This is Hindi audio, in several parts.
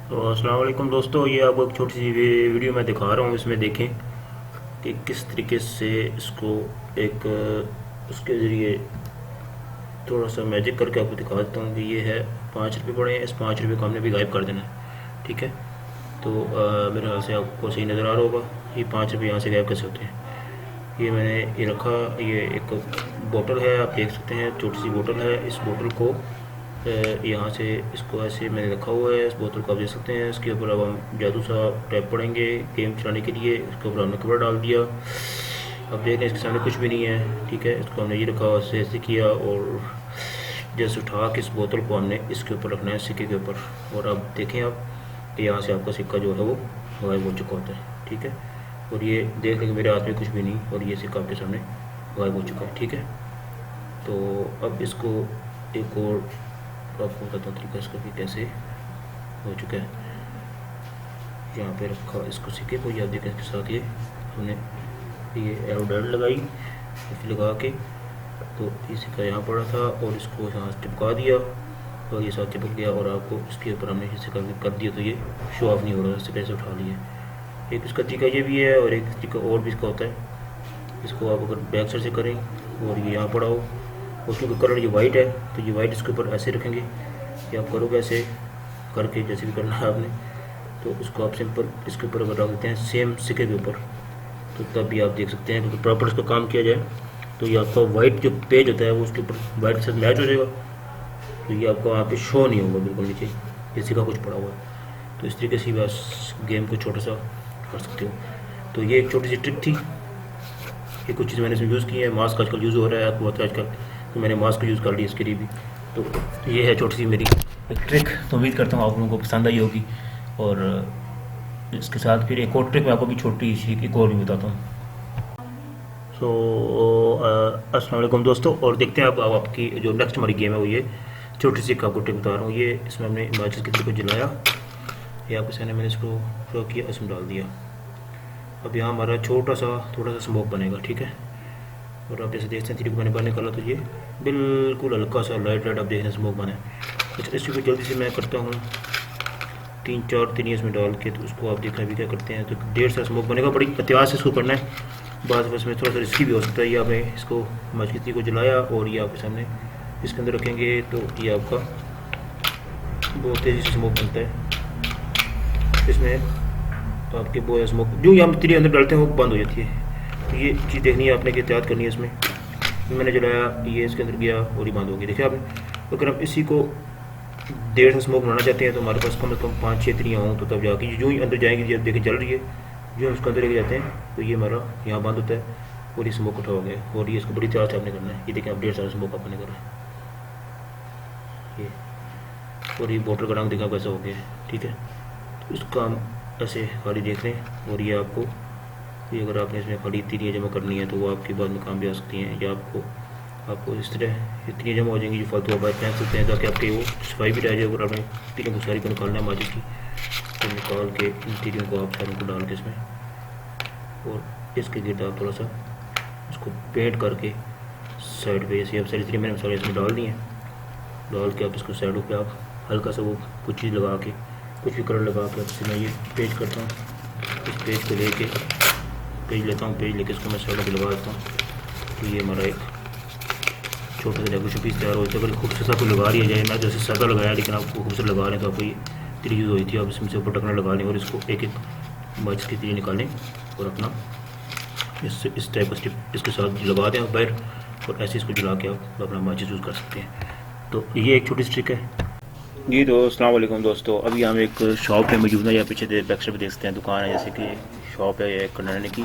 तो अस्सलाम वालेकुम दोस्तों, ये आपको एक छोटी सी वीडियो मैं दिखा रहा हूँ। इसमें देखें कि किस तरीके से इसको एक उसके ज़रिए थोड़ा सा मैजिक करके आपको दिखा देता हूँ कि ये है 5 रुपये पड़े हैं। इस 5 रुपये को हमने भी गायब कर देना है। ठीक है, तो मेरे ख्याल से आपको सही नज़र आ रहा होगा ये 5 रुपये यहाँ से गायब कैसे होते हैं। ये मैंने ये रखा, ये एक बोतल है, आप देख सकते हैं छोटी सी बोतल है। इस बोतल को यहाँ से इसको ऐसे मैंने रखा हुआ है। इस बोतल को आप देख सकते हैं, इसके ऊपर अब हम जादू सा टैप पड़ेंगे गेम चलाने के लिए। इसके ऊपर हमने कवर डाल दिया। अब देख रहे हैं इसके सामने कुछ भी नहीं है। ठीक है, इसको हमने ये रखा, ऐसे ऐसे किया और जैसे उठा के इस बोतल को हमने इसके ऊपर रखना है, सिक्के के ऊपर। और अब देखें आप कि यहाँ से आपका सिक्का जो है वो गायब हो चुका होता है। ठीक है, और ये देख लें कि मेरे हाथ में कुछ भी नहीं और ये सिक्का आपके सामने गायब हो चुका है। ठीक है, तो अब इसको एक और आपको बताता हूँ तरीका इसका कि कैसे हो चुका है। यहाँ पे रखा इसको सिक्के को, याद देखें इसके साथ ये हमने ये एरोडेड लगाई, फिर लगा के तो ये सिक्का यहाँ पड़ा था और इसको यहाँ चिपका दिया और ये साथ चिपक गया। और आपको इसके ऊपर हमने इसे कर दिया तो ये शो ऑफ नहीं हो रहा, इससे कैसे उठा लिया। एक इसका तरीका ये भी है और एक तरीका और भी इसका होता है। इसको आप अगर बैक साइड से करें और ये यहाँ पड़ा हो और क्योंकि कलर ये वाइट है तो ये वाइट इसके ऊपर ऐसे रखेंगे कि आप करोगे ऐसे करके, जैसे भी करना है आपने, तो इसको आप सिंपल इसके ऊपर अगर रख देते हैं सेम सिक्के के ऊपर, तो तब भी आप देख सकते हैं क्योंकि प्रॉपर इसका काम किया जाए तो ये आपका वाइट जो पेज होता है वो उसके ऊपर वाइट के साथ मैच हो जाएगा। तो ये आपको वहाँ पे शो नहीं होगा बिल्कुल नीचे ये सिक्का कुछ पड़ा हुआ है। तो इस तरीके से बस गेम को छोटा सा कर सकते हो। तो ये एक छोटी सी ट्रिक थी। ये कुछ चीज़ मैंने इसमें यूज़ की है। मास्क आजकल यूज़ हो रहा है, आपको पता है आजकल, तो मैंने मास्क यूज़ कर लिया इसके लिए भी। तो ये है छोटी सी मेरी एक ट्रिक। तो उम्मीद करता हूँ आप लोगों को पसंद आई होगी। और इसके साथ फिर एक और ट्रिक मैं आपको भी छोटी सी एक और भी बताता हूँ। सो अस्सलाम वालेकुम दोस्तों, और देखते हैं अब आपकी जो नेक्स्ट हमारी गेम है वो ये छोटी सी आपको ट्रिक बता रहा हूँ। ये इसमें हमने माचिस की को जलाया, ये आपके सामने मैंने इसको शो किया, इसमें डाल दिया। अब यहाँ हमारा छोटा सा थोड़ा सा स्मोक बनेगा। ठीक है, और आप जैसे देखते हैं तरीके मैंने बाहर निकाला तो ये बिल्कुल हल्का सा लाइट लाइट आप देख रहे हैं स्मोक बना है। अच्छा, इसको जल्दी से मैं करता हूँ 3-4 तिनिया इसमें डाल के, तो उसको आप देखना भी क्या करते हैं। तो देर से स्मोक बनेगा, बड़ी एहतियात से इसको करना है। बाद बस में थोड़ा सा रिस्की भी हो सकता है। ये आपने इसको मछली को जलाया और ये आपके सामने इसके अंदर रखेंगे तो ये आपका बहुत तेज़ी से स्मोक बनता है इसमें। तो आपके बहुत स्मोक जो ये हम तिरी अंदर डालते हैं वो बंद हो जाती है। तो ये चीज़ देखनी है आपने कि एहतियात करनी है इसमें। मैंने जलाया, ये इसके अंदर गया और ये बंद हो गया, देखिए आपने। अगर हम इसी को देर से स्मोक बनाना चाहते हैं तो हमारे पास कम से कम 5-6 तिरियाँ हों, तो तब जाके जो ही अंदर जाएंगी जब देखें जल रही है, जो हम उसके अंदर लेके जाते हैं तो ये हमारा यहाँ बंद होता है और ये स्मोक उठा हो गया। और ये इसको बड़ी त्यार से आपने करना है। ये देखें आप 1.5 स्मोक आपने कर रहा है ये, और ये बोतल का रंग देखा कैसा हो गया है। ठीक है, तो इसका हम ऐसे खाली देख रहे हैं। और ये आपको ये अगर आपने इसमें खाली तिरियाँ जमा करनी है तो वो आपके बाद में काम भी आ सकती हैं। या आपको इस तरह इतनी जमा हो जाएंगी जो फालतू आप फेंक सकते हैं, ताकि आपके वो सफाई भी रह जाए। अगर आपने तिरियों को सारी को निकालना है माचिस की तो निकाल के इन तिरियों को आप सारों को डाल के इसमें, और इसके गिर्द आप थोड़ा सा उसको पेंट करके साइड पे ऐसे आप सारी तिरियाँ मैंने सारे इसमें डाल दी हैं। डाल के आप इसको साइडों पे आप हल्का सा वो कुछ चीज़ लगा के, कुछ भी कलर लगा के, इससे मैं ये पेज करता हूँ। इस पेज को लेके पेज लेता हूँ, पेज लेके इसको मैं साइडों पे लगा देता हूँ। तो ये हमारा एक छोटा सा डेकोरेशन पीस तैयार हो जाता है। अगर खूबसूरत सा कोई लगा रही है जाए, मैं जैसे सादा लगाया लेकिन आपको खूबसूरत लगा रहे हैं तो आपको ये तिरी यूज़ हुई थी। आप इसमें से ऊपर टकना लगा लें और इसको एक एक माचिस की तिरी निकालें और अपना इस टाइप का स्टिप इसके साथ लगा दें आप बाहर, और ऐसे इसको जला के आप अपना माचिस यूज़ कर सकते हैं। तो ये एक छोटी सी ट्रिक है जी। तो अस्सलाम वालेकुम दोस्तों, अभी हम एक शॉप पे मौजूद है। या पीछे बैक साइड पे देख सकते हैं दुकान है, जैसे कि शॉप है एक किराने की।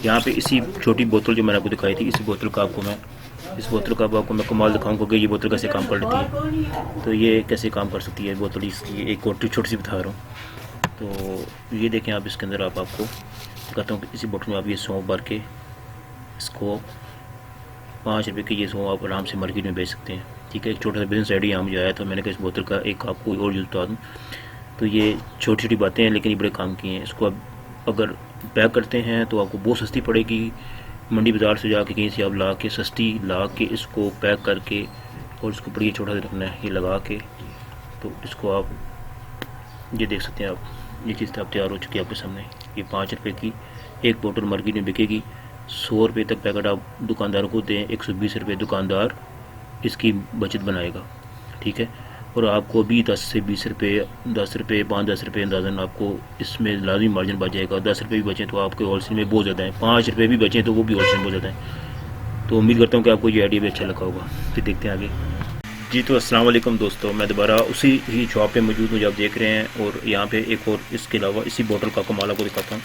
यहाँ पे इसी छोटी बोतल जो मैंने आपको दिखाई थी, इस बोतल का आपको मैं कमाल दिखाऊंगा कि ये बोतल कैसे काम कर लेती है। तो ये कैसे काम कर सकती है बोतल, इसकी एक और छोटी सी बता रहा हूँ। तो ये देखें आप, इसके अंदर आपको कहता हूँ कि इसी बोतल में आप ये सौंफ भर के इसको 5 रुपये की ये सौंफ आप आराम से मार्केट में बेच सकते हैं। ठीक है, एक छोटा सा बिजनेस आइडिया मुझे आया, तो मैंने कहा इस बोतल का एक आपको और यूज़ बता दूँ। तो ये छोटी छोटी बातें हैं लेकिन ये बड़े काम की हैं। इसको आप अगर पैक करते हैं तो आपको बहुत सस्ती पड़ेगी। मंडी बाज़ार से जाके कहीं से आप ला के सस्ती ला के इसको पैक करके, और इसको ऊपर ये छोटा सा रखना है, ये लगा के, तो इसको आप ये देख सकते हैं आप, ये चीज़ अब तैयार हो चुकी है आपके सामने। ये 5 रुपये की एक बोतल मार्केट में बिकेगी। 100 रुपये तक पैकेट आप दुकानदारों को दें, 120 रुपये दुकानदार इसकी बचत बनाएगा, ठीक है। और आपको भी 10 से 20 रुपये, 10 रुपये 5-10 रुपये अंदाज़न आपको इसमें लाजमी मार्जिन बच जाएगा। 10 रुपये भी बचें तो आपके होलसेल में बहुत ज़्यादा है, 5 रुपये भी बचें तो वो भी होलसेल में बहुत ज़्यादा है। तो उम्मीद करता हूँ कि आपको ये आइडिया भी अच्छा लगा होगा। फिर देखते हैं आगे। जी तो अस्सलाम वालेकुम दोस्तों, मैं दोबारा उसी ही शॉप पे मौजूद हूँ जो आप देख रहे हैं। और यहाँ पे एक और इसके अलावा इसी बोतल का कमाल आपको दिखाता हूँ।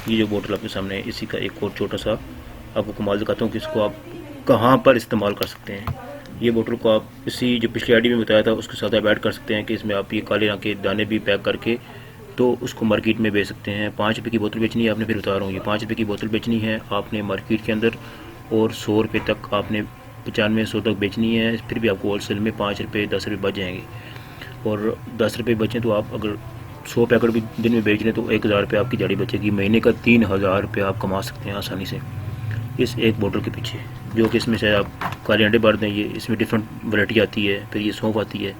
ये जो बोतल आपके सामने है, इसी का एक और छोटा सा आपको कमाल दिखाता हूँ कि इसको आप कहाँ पर इस्तेमाल कर सकते हैं। ये बोतल को आप इसी जो पिछली आईडी में बताया था उसके साथ आप ऐड कर सकते हैं कि इसमें आप ये काले रंग के दाने भी पैक करके तो उसको मार्केट में बेच सकते हैं। 5 रुपये की बोतल बेचनी है आपने, फिर बता रहा हूँ, ये 5 रुपये की बोतल बेचनी है आपने मार्केट के अंदर, और 100 रुपये तक आपने 95-100 तक बेचनी है। फिर भी आपको होलसेल में 5 रुपये 10 रुपये बच जाएंगे। और 10 रुपये बचें तो आप अगर 100 पैकेट भी दिन में बेच रहे हैं तो 1000 रुपये आपकी दिहाड़ी बचेगी। महीने का 3000 रुपये आप कमा सकते हैं आसानी से इस एक बोतल के पीछे। जो कि इसमें शायद आप काले अंडे भर दें, ये इसमें डिफरेंट वैरायटी आती है, फिर ये सौंफ आती है,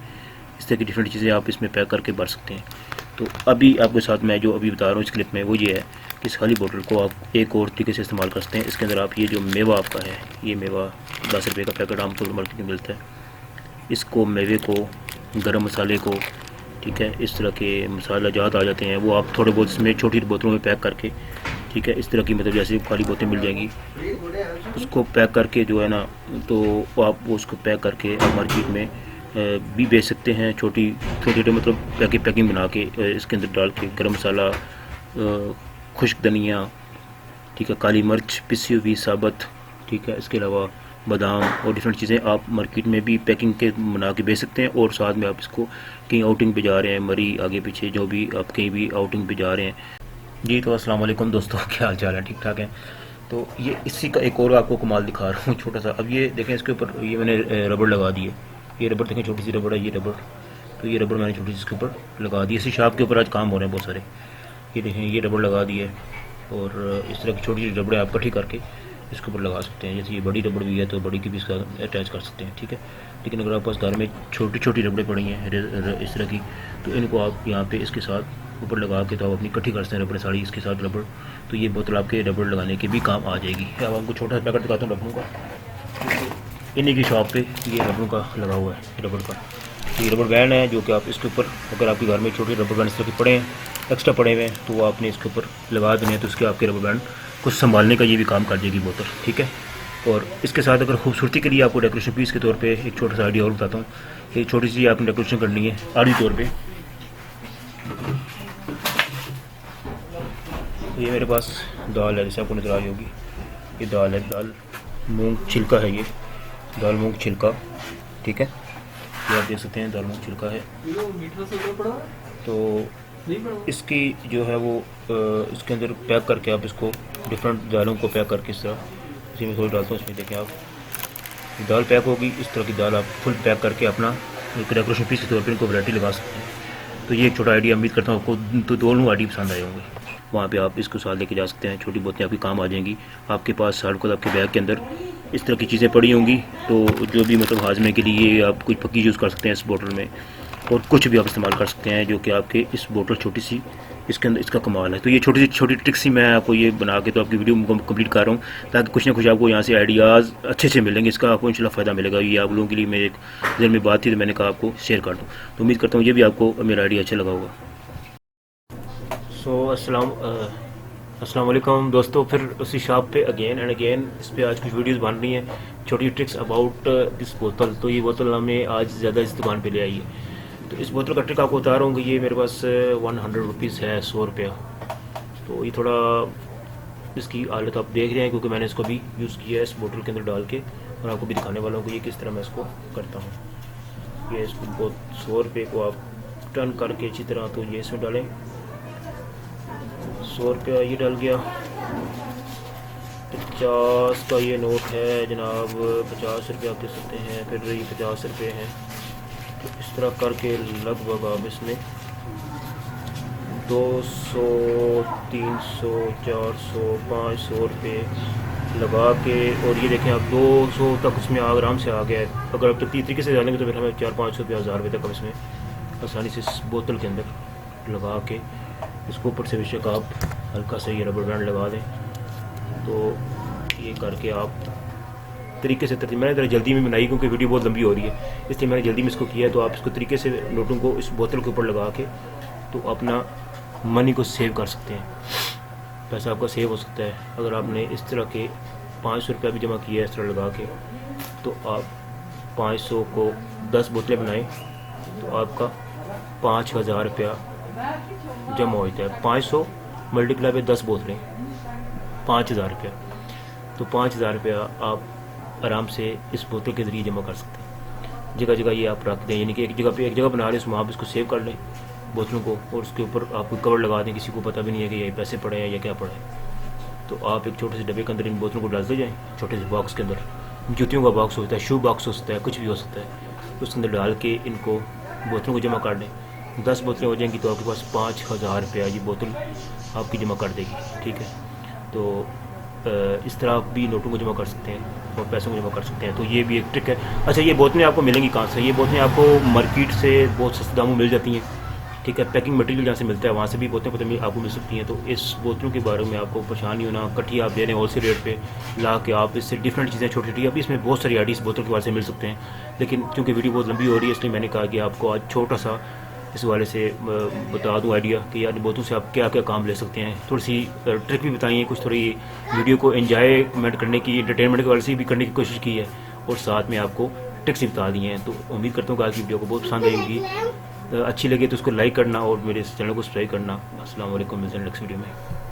इस तरह की डिफरेंट चीज़ें आप इसमें पैक करके भर सकते हैं। तो अभी आपके साथ मैं जो अभी बता रहा हूँ इस क्लिप में वो ये है कि इस खाली बोतल को आप एक और तरीके से इस्तेमाल कर सकते हैं। इसके अंदर आप ये जो मेवा आपका है, ये मेवा 10 रुपये का पैकेट आमतौर पर मार्केट में मिलता है, इसको मेवे को, गरम मसाले को, ठीक है, इस तरह के मसाला जात आ जाते हैं, वो आप थोड़े बहुत इसमें छोटी बोतलों में पैक करके, ठीक है, इस तरह की मतलब जैसे खाली बोतलें मिल जाएंगी, उसको पैक करके जो है ना, तो आप उसको पैक करके मार्केट में भी बेच सकते हैं। छोटी छोटी मतलब पैकिंग बना के इसके अंदर डाल के गरम मसाला, खुश्क धनिया, ठीक है, काली मिर्च पिसी हुई साबुत, ठीक है, इसके अलावा बादाम और डिफरेंट चीज़ें आप मार्केट में भी पैकिंग के बना के बेच सकते हैं। और साथ में आप इसको कहीं आउटिंग पे जा रहे हैं, मरी आगे पीछे जो भी आप कहीं भी आउटिंग पे जा रहे हैं। जी तो अस्सलाम वालेकुम दोस्तों, क्या हाल चाल है, ठीक ठाक है। तो ये इसी का एक और आपको कमाल दिखा रहा हूँ छोटा सा। अब ये देखें, इसके ऊपर ये मैंने रबड़ लगा दी है। ये रबड़ देखें, छोटी सी रबड़ है ये रबड़, तो ये रबड़ मैंने छोटी सी इसके ऊपर लगा दी। इसी शॉप के ऊपर आज काम हो रहे हैं बहुत सारे। ये देखें, ये रबड़ लगा दी है, और इस तरह की छोटी सी रबड़ें आप इकट्ठी करके इसके ऊपर लगा सकते हैं। जैसे ये बड़ी रबड़ भी है तो बड़ी की भी इसका अटैच कर सकते हैं, ठीक है। लेकिन अगर आपके पास घर में छोटी छोटी रबड़ें पड़ी हैं इस तरह की, तो इनको आप यहाँ पे इसके साथ ऊपर लगा के तो आप अपनी इकट्ठी कर सकते हैं रबड़ साड़ी इसके साथ रबड़। तो ये बोतल आपके रबड़ लगाने के भी काम आ जाएगी। अब आपको छोटा सा पैकेट दिखाता हूँ रबड़ों का। इन्हीं की शॉप पे ये रबड़ों का लगा हुआ है, रबड़ का ये रबड़ बैंड है, जो कि आप इसके ऊपर, अगर आपके घर में छोटे रबड़ बैंड इस तरह के पड़े हैं, एक्स्ट्रा पड़े हुए हैं, तो वो आपने इसके ऊपर लगा देने हैं, तो उसके आपके रबड़ बैंड कुछ संभालने का ये भी काम कर देगी बोतल, ठीक है। और इसके साथ अगर खूबसूरती के लिए आपको डेकोरेशन पीस के तौर पे एक छोटा सा आइडिया और बताता हूँ। एक छोटी सी आपने डेकोरेशन करनी है आर्टी तौर पे। ये मेरे पास दाल है, जैसे आपको नजर आई होगी, ये दाल है, दाल मूंग छिलका है, ये दाल मूंग छिलका, ठीक है, ये आप देख सकते हैं दाल मूंग छिलका है। तो इसकी जो है वो इसके अंदर पैक करके आप इसको डिफरेंट दालों को पैक करके इस तरह, इसी में थोड़ी डालता हूँ, इसमें देखें आप, दाल पैक होगी, इस तरह की दाल आप फुल पैक करके अपना एक डेकोरेशन पीस के तौर पर इनको वैरायटी लगा सकते हैं। तो ये एक छोटा आइडिया, उम्मीद करता हूँ आपको तो दोनों आइडिया पसंद आए होंगे। वहाँ पे आप इसको साथ लेके जा सकते हैं, छोटी बोतलें आपकी काम आ जाएंगी। आपके पास साल को आपके बैग के अंदर इस तरह की चीज़ें पड़ी होंगी, तो जो भी मतलब हाजमे के लिए आप कुछ पक्की यूज़ कर सकते हैं इस बोतल में, और कुछ भी आप इस्तेमाल कर सकते हैं, जो कि आपके इस बोतल छोटी सी इसके अंदर इसका कमाल है। तो ये छोटी ट्रिक्स ही मैं आपको ये बना के तो आपकी वीडियो कंप्लीट कर रहा हूँ, ताकि कुछ ना कुछ आपको यहाँ से आइडियाज़ अच्छे से मिलेंगे, इसका आपको इंशाल्लाह फ़ायदा मिलेगा। ये आप लोगों के लिए मेरे दिल में बात थी तो मैंने कहा आपको शेयर कर दूँ। तो उम्मीद करता हूँ ये भी आपको मेरा आइडिया अच्छा लगा होगा। सो अस्सलाम वालेकुम दोस्तों, फिर उसी शॉप पे अगेन एंड अगेन इस पर आज कुछ वीडियोस बन रही हैं, छोटी ट्रिक्स अबाउट दिस बोतल। तो ये बोतल हमें आज ज़्यादा इस दुकान पे ले आई है। तो इस बोतल का ट्रिक आपको बता रहा हूँ कि ये मेरे पास 100 रुपीज़ है, 100 रुपया। तो ये थोड़ा इसकी हालत आप देख रहे हैं, क्योंकि मैंने इसको भी यूज़ किया है इस बोतल के अंदर डाल के, और आपको भी दिखाने वाला हूँ कि ये किस तरह मैं इसको करता हूँ। ये इसको 100 रुपये को आप टर्न करके अच्छी तरह, तो ये इसमें डालें, 100 रुपया ये डल गया। 50 का ये नोट है जनाब, 50 रुपये आप दे सकते हैं, फिर ये 50 रुपये हैं। तो इस तरह करके लगभग आप इसमें 200, 300, 400, 500 रुपये लगा के, और ये देखें आप 200 तक इसमें आराम से आ गया है। अगर आप तरीके से डालेंगे तो फिर हमें 400-500 रुपये, 1000 रुपये तक हम इसमें आसानी से इस बोतल के अंदर लगा के इसको ऊपर से बेशक आप हल्का सा ये रबर बैंड लगा दें। तो ये करके आप तरीके से तरतीब, मैंने ज़रा जल्दी में बनाई क्योंकि वीडियो बहुत लंबी हो रही है, इसलिए मैंने जल्दी में इसको किया है। तो आप इसको तरीके से नोटों को इस बोतल के ऊपर लगा के तो अपना मनी को सेव कर सकते हैं, पैसा आपका सेव हो सकता है। अगर आपने इस तरह के 500 रुपया भी जमा किया है इस तरह लगा के, तो आप 500 को 10 बोतलें बनाएं तो आपका 5000 रुपया जमा हो जाता है। 500 मल्टीप्लाई बाय 10 बोतलें 5000 रुपया। तो 5000 रुपया आप आराम से इस बोतल के ज़रिए जमा कर सकते हैं। जगह जगह ये आप रख दें, यानी कि एक जगह बना लें, उसमें आप इसको सेव कर लें बोतलों को, और उसके ऊपर आप कवर लगा दें, किसी को पता भी नहीं है कि ये पैसे पड़े हैं या क्या पड़े हैं। तो आप एक छोटे से डब्बे के अंदर इन बोतलों को डाल दे जाएँ, छोटे से बॉक्स के अंदर, जूतियों का बॉक्स होता है, शू बॉक्स हो सकता है, कुछ भी हो सकता है, उसके अंदर डाल के इनको बोतलों को जमा कर दें। 10 बोतलें हो जाएंगी तो आपके पास 5000 रुपया ये बोतल आपकी जमा कर देगी। ठीक है, तो इस तरह आप भी नोटों को जमा कर सकते हैं और पैसों को जमा कर सकते हैं। तो ये भी एक ट्रिक है। अच्छा, ये बोतलें आपको मिलेंगी कहाँ से? ये बोतलें आपको मार्केट से बहुत सस्ते दामों मिल जाती हैं। ठीक है, पैकिंग मटेरियल जहाँ से मिलता है वहाँ से भी बोतलें आपको मिल सकती हैं। तो इस बोतलों के बारे में आपको परेशान नहीं होना, इकट्ठी आप दे रहे हैं होलसेल रेट पे ला के, आप इससे डिफरेंट चीज़ें छोटी छोटी, अभी इसमें बहुत सारी आइडिया इस बोतल के बारे से मिल सकते हैं। लेकिन क्योंकि वीडियो बहुत लंबी हो रही है इसलिए मैंने कहा कि आपको आज छोटा सा इस वाले से बता दूं आइडिया कि यार बोतलों से आप क्या क्या काम ले सकते हैं। थोड़ी सी ट्रिक भी बताई है, कुछ थोड़ी वीडियो को एंजॉयमेंट करने की, एंटरटेनमेंट के वाले से भी करने की कोशिश की है, और साथ में आपको ट्रिक्स भी बता दी हैं। तो उम्मीद करता हूँ कि आज की वीडियो को बहुत पसंद आएगी। अच्छी लगे तो उसको लाइक करना और मेरे चैनल को सब्सक्राइब करना। अस्सलाम वालेकुम, मिलते हैं नेक्स्ट वीडियो में।